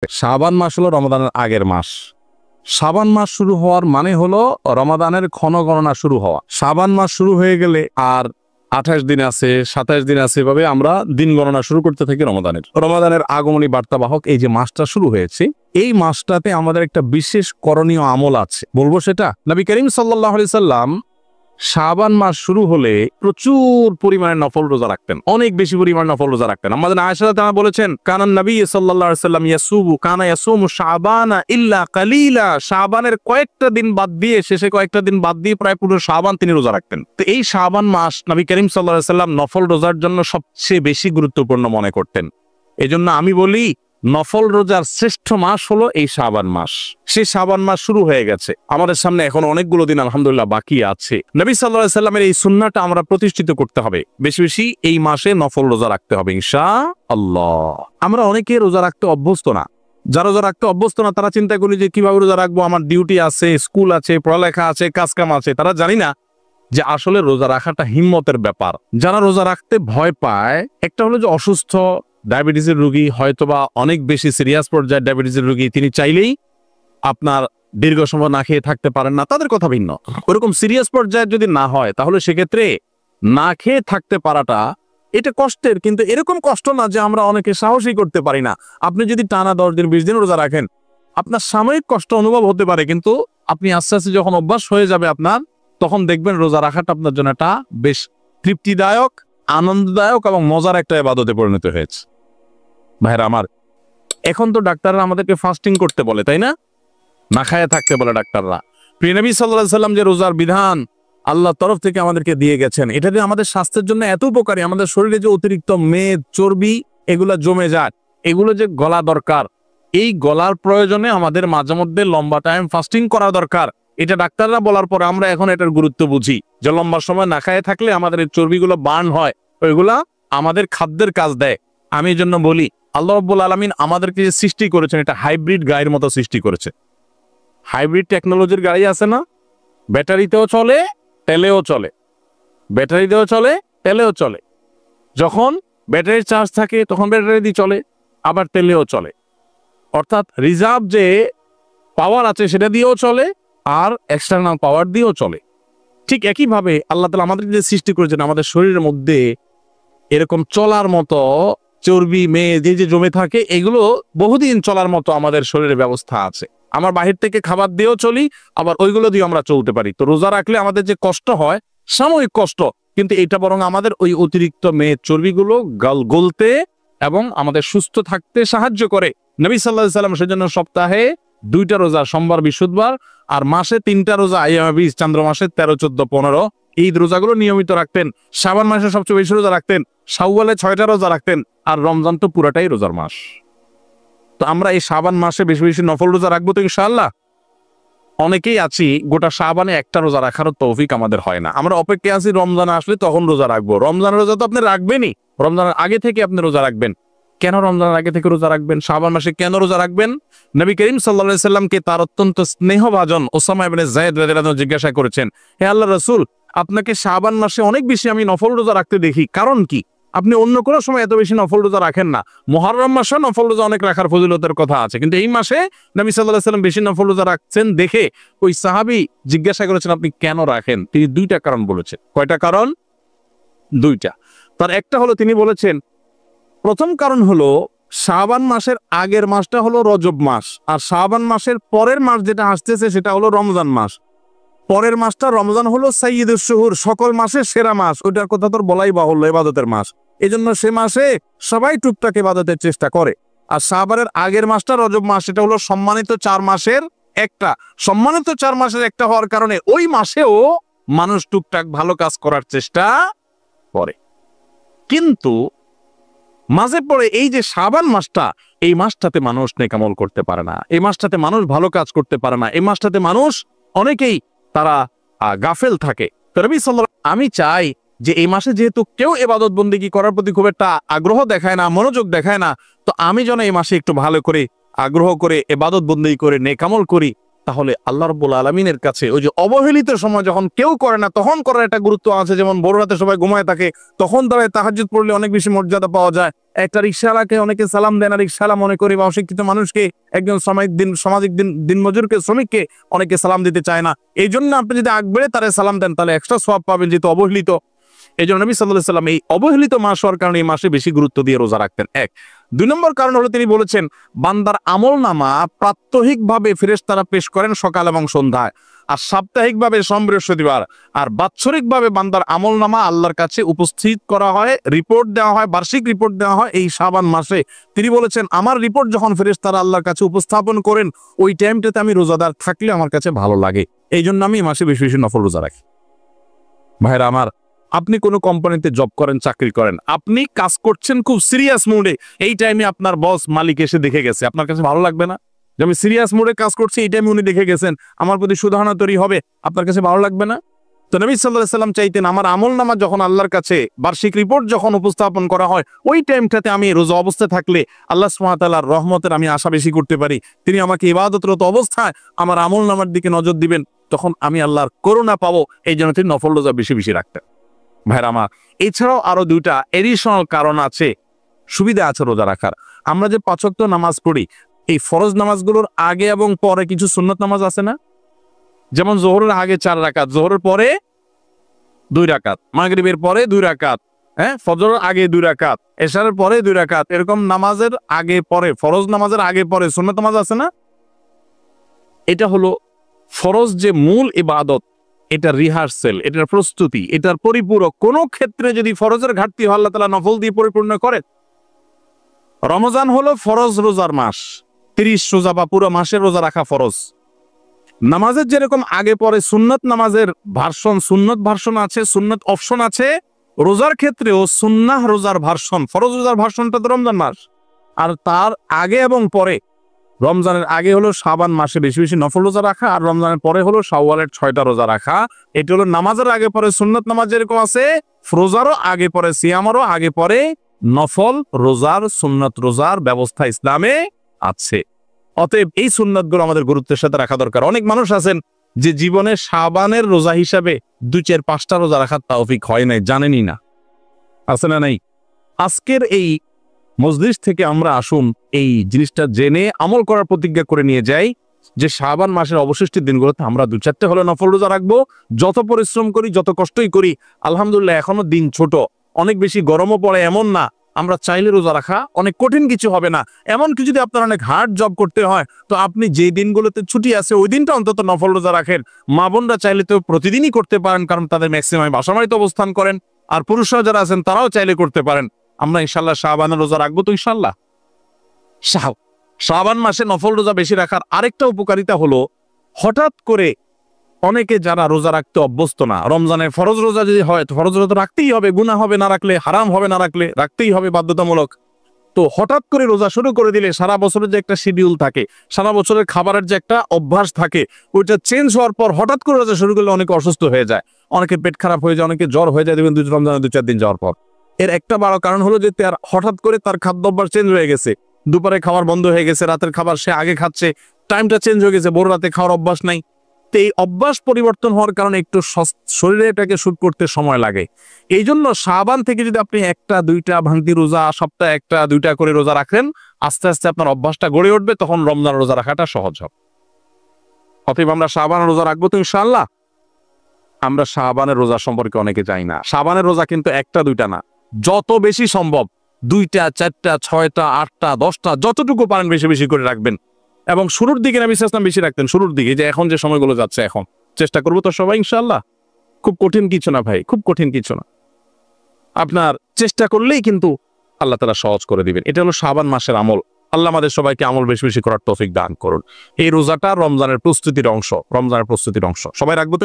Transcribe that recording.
শাবান মাস হলো রমাদানের আগের মাস। শাবান মাস শুরু হওয়ার মানে হলো রমাদানের ক্ষণগণনা শুরু হওয়া। শাবান মাস শুরু হয়ে গেলে আর 28 দিন আছে, 27 দিন আছে, এভাবে আমরা দিন গণনা শুরু করতে থাকি রমাদানের আগমনী বার্তাবাহক এই যে মাসটা শুরু হয়েছে, এই মাসটাতে আমাদের একটা বিশেষ করণীয় আমল আছে, বলবো সেটা। নবী করিম সাল্লাল্লাহু আলাইহি সাল্লাম শাবান মাস শুরু হলে প্রচুর পরিমাণে নফল রোজা রাখতেন, অনেক বেশি পরিমাণে নফল রোজা রাখতেন। আমাদের আয়েশা তাআলা বলেছেন, কানান নবী সাল্লাল্লাহু আলাইহি সাল্লাম ইয়াসুমু শাবানা ইল্লা কালিলা, শাবানের কয়েকটা দিন বাদ দিয়ে, শেষে কয়েকটা দিন বাদ দিয়ে প্রায় পুরো শাবান তিনি রোজা রাখতেন। তো এই শাবান মাস নবী করিম সাল্লাল্লাহু আলাইহি সাল্লাম নফল রোজার জন্য সবচেয়ে বেশি গুরুত্বপূর্ণ মনে করতেন। এজন্য আমি বলি, নফল রোজার শ্রেষ্ঠ মাস হলো এই শাবান মাস। সেই শাবান মাস শুরু হয়ে গেছে, আমাদের সামনে এখন অনেকগুলো দিন আলহামদুলিল্লাহ বাকি আছে। নবী সাল্লাল্লাহু আলাইহি সাল্লামের এই সুন্নাহটা আমরা প্রতিষ্ঠিত করতে হবে, বেশি বেশি এই মাসে নফল রোজা রাখতে হবে ইনশাআল্লাহ। আমরা অনেকে রোজা রাখতে অভ্যস্ত না, যারা রোজা রাখতে অভ্যস্ত না তারা চিন্তা করি যে কিভাবে রোজা রাখবো, আমার ডিউটি আছে, স্কুল আছে, পড়ালেখা আছে, কাজকাম আছে। তারা জানি না যে আসলে রোজা রাখাটা হিম্মতের ব্যাপার। যারা রোজা রাখতে ভয় পায়, একটা হলো যে অসুস্থ ডায়াবেটিসের রোগী, হয়তোবা অনেক বেশি সিরিয়াস পর্যায়ে ডায়াবেটিসের রোগী, তিনি চাইলেই আপনার দীর্ঘ সময় না খেয়ে থাকতে পারেন না, তাদের কথা ভিন্ন। ওরকম সিরিয়াস পর্যায়ে যদি না হয় তাহলে সেক্ষেত্রে না খেয়ে থাকতে পারাটা এটা কষ্টের, কিন্তু এরকম কষ্ট না যে আমরা অনেকে সাহসই করতে পারি না। আপনি যদি টানা 10 দিন 20 দিন রোজা রাখেন, আপনার সাময়িক কষ্ট অনুভব হতে পারে, কিন্তু আপনি আস্তে আস্তে যখন অভ্যাস হয়ে যাবে আপনার, তখন দেখবেন রোজা রাখাটা আপনার জন্য একটা বেশ তৃপ্তিদায়ক, আনন্দদায়ক এবং মজার একটা ইবাদতে পরিণত হয়েছে। ভাইরা আমার, এখন তো ডাক্তাররা আমাদেরকে ফাস্টিং করতে বলে, তাই না? না খায়া থাকতে বলে ডাক্তাররা। প্রিয় নবী সাল্লাল্লাহু আলাইহি সাল্লাম যে রোজার বিধান আল্লাহর তরফ থেকে আমাদেরকে দিয়ে গেছেন, এটা যে আমাদের স্বাস্থ্যের জন্য এত উপকারী, আমাদের শরীরে যে অতিরিক্ত মেদ, চর্বি এগুলা জমে যায়, এগুলো যে গলা দরকার, এই গলার প্রয়োজনে আমাদের মাঝে মধ্যে লম্বা টাইম ফাস্টিং করা দরকার। এটা ডাক্তাররা বলার পর আমরা এখন এটার গুরুত্ব বুঝি, যে লম্বা সময় না খায় থাকলে আমাদের এই চর্বিগুলো বার্ন হয়, ওইগুলা আমাদের খাদ্যের কাজ দেয়। আমি এই জন্য বলি, আল্লাহ রাব্বুল আলামিন আমাদেরকে যে সৃষ্টি করেছেন, এটা হাইব্রিড গাড়ির মতো সৃষ্টি করেছে। হাইব্রিড টেকনোলজির গাড়ি আছে না, ব্যাটারিতেও চলে, তেলেও চলে, ব্যাটারিতেও চলে, তেলেও চলে। যখন ব্যাটারির চার্জ থাকে তখন ব্যাটারি দিয়ে চলে, আবার তেলেও চলে। অর্থাৎ রিজার্ভ যে পাওয়ার আছে সেটা দিয়েও চলে, আর এক্সটার্নাল পাওয়ার দিয়েও চলে। ঠিক একইভাবে আল্লাহ তাআলা আমাদের যে সৃষ্টি করেছেন, আমাদের শরীরের মধ্যে এরকম চলার মতো চর্বি মেদ যে জমে থাকে, এগুলো বহুদিন চলার মতো আমাদের শরীরে ব্যবস্থা আছে। আমার বাহির থেকে খাবার দিয়েও চলি, আবার ওইগুলো দিয়ে আমরা চলতে পারি। তো রোজা রাখলে আমাদের যে কষ্ট হয়, সাময়িক কষ্ট, কিন্তু এটা বরং আমাদের ওই অতিরিক্ত মেদ চর্বিগুলো গলতে এবং আমাদের সুস্থ থাকতে সাহায্য করে। নবী সাল্লাল্লাহু আলাইহি সাল্লাম সেজন্য সপ্তাহে 2টা রোজা, সোমবার বৃহস্পতিবার, আর মাসে 3টা রোজা, আইয়ামে বীজ, চন্দ্র মাসে 13, 14, 15 ঈদ রোজাগুলো নিয়মিত রাখতেন। শাবান মাসে সবচেয়ে বেশি রোজা রাখতেন, শাওয়ালে 6টা রোজা রাখতেন, আর রমজান তো পুরাটাই রোজার মাস। তো আমরা এই শাবান মাসে বেশি বেশি নফল রোজা রাখবো তো ইনশাআল্লাহ। অনেকেই আছি গোটা শাবানে একটা রোজা রাখারও তৌফিক আমাদের হয় না, আমরা অপেক্ষায় আছি রমজান আসলে তখন রোজা রাখবো। রমজানের রোজা তো আপনি রাখবেনই, রমজানের আগে থেকে আপনি রোজা রাখবেন। কেন রমজানের আগে থেকে রোজা রাখবেন? শাবান মাসে কেন রোজা রাখবেন? নবী করিম সাল্লাল্লাহু আলাইহি সাল্লামকে তার অত্যন্ত স্নেহভাজন ওসামা ইবনে যায়েদ রাদিয়াল্লাহু আনহু জিজ্ঞাসা করেছেন, হে আল্লাহর রাসূল, আপনাকে শাবান মাসে অনেক বেশি আমি নফল রোজা রাখতে দেখি, কারণ কি? আপনি অন্য কোনো সময় এত বেশি নফল রোজা রাখেন না। মুহররম মাসে নফল রোজা অনেক রাখার ফজিলতের কথা আছে, কিন্তু এই মাসে নবী সাল্লাল্লাহু আলাইহি সাল্লাম বেশি নফল রোজা রাখছেন দেখে ওই সাহাবী জিজ্ঞাসা করেছেন, আপনি কেন রাখেন? তিনি 2টা কারণ বলেছেন। কয়টা কারণ? 2টা। তার একটা হলো, তিনি বলেছেন, প্রথম কারণ হলো শাবান মাসের আগের মাসটা হলো রজব মাস, আর শাবান মাসের পরের মাস যেটা আসতেছে সেটা হলো রমজান মাস। পরের মাসটা রমজান হলো সাইয়্যিদুশ শুহুর, সকল মাসের সেরা মাস, ওইটার কথা তোর বলাই বাহুল্য, ইবাদতের মাস। এজন্য সে মাসে সবাই টুকটাক ইবাদতের চেষ্টা করে। আর শাবানের আগের মাসটা রজব মাস, এটা হলো সম্মানিত 4 মাসের একটা। সম্মানিত 4 মাসের একটা হওয়ার কারণে ওই মাসেও মানুষ টুকটাক ভালো কাজ করার চেষ্টা করে। কিন্তু মাঝে পড়ে এই যে শাবান মাসটা, এই মাসটাতে মানুষ নেক আমল করতে পারে না, এই মাসটাতে মানুষ ভালো কাজ করতে পারে না, এই মাসটাতে মানুষ অনেকেই তারা গাফেল থাকে। নবী সাল্লাল্লাহু আলাইহি সাল্লাম, আমি চাই যে এই মাসে যেহেতু কেউ ইবাদত বন্দেগী করার প্রতি খুব একটা আগ্রহ দেখায় না, মনোযোগ দেখায় না, তো আমি যেন এই মাসে একটু ভালো করে আগ্রহ করে ইবাদত বন্দেগী করে নেক আমল করি, তাহলে আল্লাহ রাব্বুল আলামিনের কাছে ওই যে অবহেলিত সময় যখন কেউ করে না তখন করার একটা গুরুত্ব আছে। যেমন ভোর রাতে সবাই ঘুমায় থাকে, তখন তারা তাহাজ্জুদ পড়লে অনেক বেশি মর্যাদা পাওয়া যায়। একটা রিকশাওয়ালাকে অনেকে সালাম দেন, আর রিকশাওয়ালা মনে করে বা অশিক্ষিত মানুষকে, একজন সামাজিক দিনমজুরকে, শ্রমিককে অনেকে সালাম দিতে চায় না। এই জন্য আপনি যদি আগ বেড়ে তারা সালাম দেন তাহলে এক্সট্রা সওয়াব পাবেন, যেহেতু অবহেলিত। এই জন্য নবী সাল্লাল্লাহু আলাইহি ওয়াসাল্লাম এই অবহেলিত মাস হওয়ার কারণে এই মাসে বেশি গুরুত্ব দিয়ে রোজা রাখতেন। এক। 2 নম্বর কারণ হলো তিনি বলেছেন বান্দার আমলনামা প্রাত্যহিকভাবে ফেরেশতারা পেশ করেন সকাল এবং সন্ধ্যায়, আর সাপ্তাহিকভাবে সোম বৃহস্পতিবার, আর বাৎসরিকভাবে বান্দার আমলনামা আল্লাহর কাছে উপস্থিত করা হয়, রিপোর্ট দেওয়া হয়, বার্ষিক রিপোর্ট দেওয়া হয় এই শাবান মাসে। তিনি বলেছেন আমার রিপোর্ট যখন ফেরেশতারা আল্লাহর কাছে উপস্থাপন করেন ওই টাইমটাতে আমি রোজাদার থাকলে আমার কাছে ভালো লাগে, এই জন্য আমি এই মাসে বেশি বেশি নফল রোজা রাখি। ভাইরা আমার, আপনি কোনো কোম্পানিতে জব করেন, চাকরি করেন, আপনি কাজ করছেন খুব সিরিয়াস মুডে, এই টাইমে আপনার বস মালিক এসে দেখে গেছে, আপনার কাছে ভালো লাগবে না? যে আমি সিরিয়াস মুডে কাজ করছি, এই টাইমে উনি দেখে গেছেন, আমার প্রতি সুধারণা তৈরি হবে, আপনার কাছে ভালো লাগবে না? তো নবী সাল্লাল্লাহু আলাইহি ওয়াসাল্লাম চাইতেন আমার আমলনামা যখন আল্লাহর কাছে বার্ষিক রিপোর্ট যখন উপস্থাপন করা হয় ওই টাইমটাতে আমি রোজা অবস্থায় থাকলে আল্লাহ সুবহানাহু ওয়া তাআলার রহমতের আমি আশা বেশি করতে পারি, তিনি আমাকে ইবাদতরত অবস্থায় আমার আমলনামার দিকে নজর দিবেন, তখন আমি আল্লাহর করুণা পাবো। এই জন্য তিনি নফল রোজা বেশি বেশি রাখতেন। ভাইরা আমার, এছাড়াও আরো 2টা এডিশনাল কারণ আছে, সুবিধা আছে রোজা রাখার। আমরা যে 5 ওয়াক্ত নামাজ পড়ি, এই ফরজ নামাজগুলোর আগে এবং পরে কিছু সুন্নত নামাজ আছে না? যেমন জোহরের আগে 4 রাকাত, জোহরের পরে 2 রাকাত, মাগরিবের পরে 2 রাকাত, ফজরের আগে 2 রাকাত, এশারের পরে 2 রাকাত, এরকম নামাজের আগে পরে, ফরজ নামাজের আগে পরে সুন্নত নামাজ আছে না? এটা হলো ফরজ যে মূল ইবাদত, এটা রিহার্সেল, এটার প্রস্তুতি, এটার পরিপূরক। কোন ক্ষেত্রে যদি ফরজের ঘাটতি হয় আল্লাহ তাআলা নফল দিয়ে পরিপূর্ণ করেন। রমজান হলো ফরজ রোজার মাস, 30 রোজা বা পুরো মাসের রোজা রাখা ফরজ। নামাজের যেরকম আগে পরে সুন্নত নামাজের ভার্সন, সুন্নত ভার্সন আছে, সুন্নত অপশন আছে, রোজার ক্ষেত্রেও সুন্নাহ রোজার ভার্সন, ফরজ রোজার ভার্সনটা তো রমজান মাস, আর তার আগে এবং পরে, রমজানের আগে হলো শাবান মাসে বেশি বেশি নফল রোজা রাখা, আর রমজানের পরে হলো শাওয়ালের 6টা রোজা রাখা। এটা হলো নামাজের আগে পরে সুন্নত নামাজ যেরকম আছে, রোজারও আগে পরে, সিয়ামারও আগে পরে নফল রোজার, সুন্নত রোজার ব্যবস্থা ইসলামে আছে। অতএব এই সুন্নতগুলো আমাদের গুরুত্বের সাথে রাখা দরকার। অনেক মানুষ আছেন যে জীবনে শাবানের রোজা হিসাবে 2, 4, 5টা রোজা রাখার তৌফিক হয় নাই, জানেনই না, আছে না নাই? আজকের এই মজলিস থেকে আমরা আসুন এই জিনিসটা জেনে আমল করার প্রতিজ্ঞা করে নিয়ে যাই যে শাবান মাসের অবশিষ্ট দিনগুলোতে আমরা 2-4টে হলো নফল রোজা রাখবো। যত পরিশ্রম করি, যত কষ্টই করি, আলহামদুলিল্লাহ এখনো দিন ছোট, অনেক বেশি গরমও পড়ে এমন না, আমরা চাইলে রোজা রাখা অনেক কঠিন কিছু হবে না। এমনকি যদি আপনার অনেক হার্ড জব করতে হয় তো আপনি যে দিনগুলোতে ছুটি আছে ওই দিনটা অন্তত নফল রোজা রাখেন। মা বোনরা চাইলে তো প্রতিদিনই করতে পারেন, কারণ তাদের ম্যাক্সিমাম বাসা বাড়িতে অবস্থান করেন, আর পুরুষরা যারা আছেন তারাও চাইলে করতে পারেন। আমরা ইনশাল্লাহ শাবানের রোজা রাখবো তো ইনশাল্লাহ। শাবান মাসে নফল রোজা বেশি রাখার আরেকটা উপকারিতা হলো, হঠাৎ করে অনেকে যারা রোজা রাখতে অভ্যস্ত না, রমজানে ফরজ রোজা যদি হয় তো ফরজ রোজা রাখতেই হবে, গুনাহ হবে না রাখলে, হারাম হবে না রাখলে, রাখতেই হবে বাধ্যতামূলক। তো হঠাৎ করে রোজা শুরু করে দিলে সারা বছরের যে একটা শিডিউল থাকে, সারা বছরের খাবারের যে একটা অভ্যাস থাকে, ওইটা চেঞ্জ হওয়ার পর হঠাৎ করে রোজা শুরু করলে অনেকে অসুস্থ হয়ে যায়, অনেকে পেট খারাপ হয়ে যায়, অনেকে জ্বর হয়ে যায়, দেখবেন রমজানের 2-4 দিন যাওয়ার পর। এর একটা বড় কারণ হলো যে তার হঠাৎ করে তার খাদ্য অভ্যাস চেঞ্জ হয়ে গেছে, দুপুরে খাবার বন্ধ হয়ে গেছে, রাতের খাবার সে আগে খাচ্ছে, টাইমটা চেঞ্জ হয়ে গেছে, ভোর রাতে খাওয়ার অভ্যাস নাই। তো এই অভ্যাস পরিবর্তন হওয়ার কারণে একটু শরীরে এটাকে শুট করতে সময় লাগে। এই জন্য শাবান থেকে যদি আপনি 1-2টা ভাঙতি রোজা, সপ্তাহে 1-2টা করে রোজা রাখেন, আস্তে আস্তে আপনার অভ্যাসটা গড়ে উঠবে, তখন রমজান রোজা রাখাটা সহজ হবে। অতএব আমরা শাবান রোজা রাখবো তো ইনশাআল্লাহ। আমরা শাবানের রোজা সম্পর্কে অনেকে জানি না। শাবানের রোজা কিন্তু 1-2টা না, যত বেশি সম্ভব 2টা, 4টা, 6টা, 8টা, 10টা, যতটুকু পারেন বেশি বেশি করে রাখবেন। এবং শুরুর দিকে নবী সাল্লাল্লাহু আলাইহি ওয়াসাল্লাম বেশি রাখতেন, শুরুর দিকে, যে এখন যে সময়গুলো যাচ্ছে, এখন চেষ্টা করবো তো সবাই ইনশাআল্লাহ। খুব কঠিন কিছু না ভাই, খুব কঠিন কিছু না, আপনার চেষ্টা করলেই কিন্তু আল্লাহ তাআলা সহজ করে দিবেন। এটা হলো শাবান মাসের আমল। আল্লাহ আমাদের সবাইকে আমল বেশি বেশি করার তৌফিক দান করুন। এই রোজাটা রমজানের প্রস্তুতির অংশ, রমজানের প্রস্তুতির অংশ। সবাই রাখবো তো।